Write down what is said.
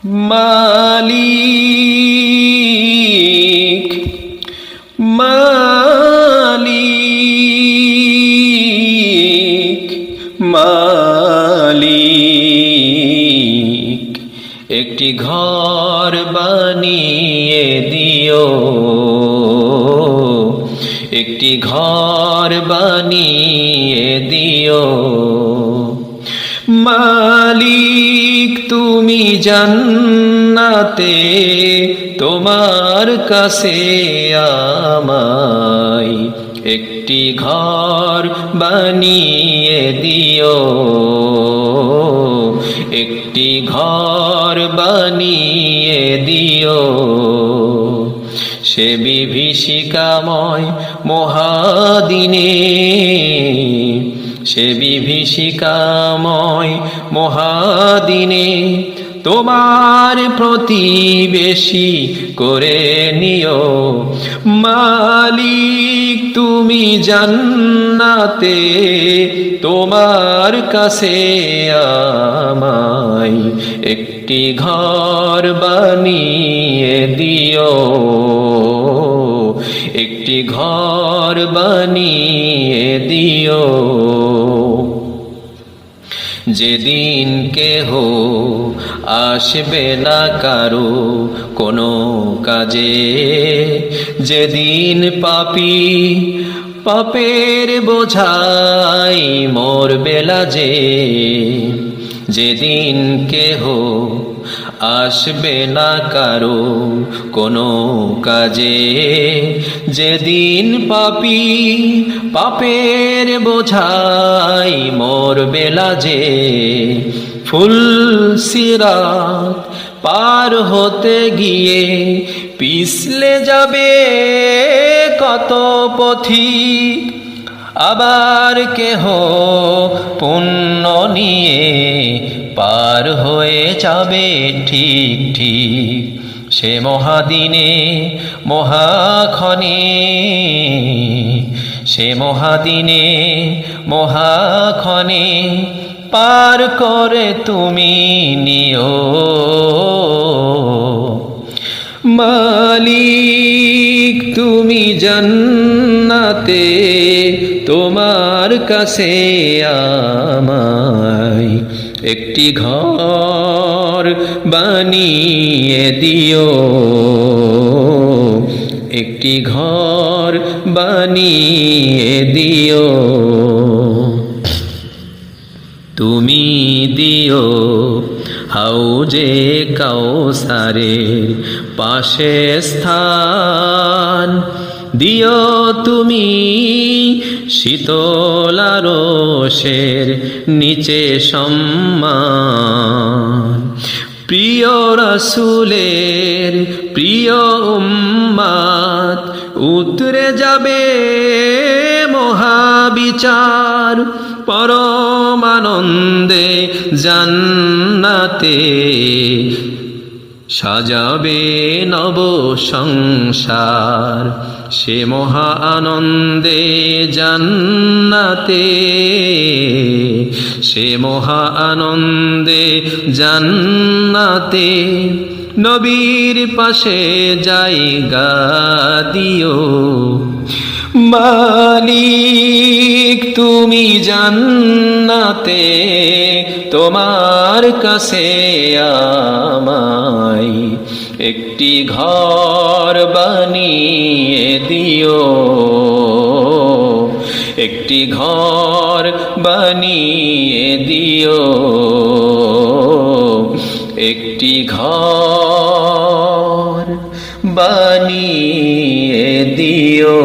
মালিক মালিক মালিক, একটি ঘর বানিয়ে দিও, একটি ঘর বানিয়ে দিও। মালিক তুমি জান্নাতে, তোমার কাছে আমায় একটি ঘর বানিয়ে দিও, একটি ঘর বানিয়ে দিও। সে বিভীষিকাময় মহাদিনে, সে বিভীষিকাময় মহাদিনে তোমার প্রতিবেশী করে নিও। মালিক তুমি জান্নাতে, তোমার কাছে আমায় একটি ঘর বানিয়ে দিও, একটি ঘর বানিয়ে দিও। যেদিন কেহ আসবে না কারো কোনো কাজে, যেদিন পাপী পাপের বোঝাই মরবে লাজে, যেদিন কেহ আসবে না কারো কোনো কাজে, যেদিন পাপী পাপের বোঝাই মরবে লাজে। ফুলসিরাত পার হতে গিয়ে পিছলে যাবে কত পথিক, আবার কেহ পুণ্য নিয়ে পার হয়ে যাবে ঠিক ঠিক। সে মহাদিনে মহাক্ষণে, সে মহাদিনে মহাক্ষণে পার করে তুমি নিও। মালিক তুমি জান্নাতে, তোমার কাছে আমায় একটি ঘর বানিয়ে দিও, একটি ঘর বানিয়ে দিও। তুমি দিও হাউজে কাউসারের পাশে স্থান, দিও তুমি শীতল আরশের নিচে সম্মান। প্রিয় রাসূলের প্রিয় উম্মাত উতরে যাবে মহাবিচার, পরম আনন্দে জান্নাতে সাজাবে নব সংসার। সে মহা আনন্দে জান্নাতে, সে মহা আনন্দে জান্নাতে নবীর পাশে জায়গা দিও। মালিক তুমি জান্নাতে, তোমার কাছে আমায় একটি ঘর বানিয়ে দিও, একটি ঘর বানিয়ে দিও, একটি ঘর বানিয়ে দিও।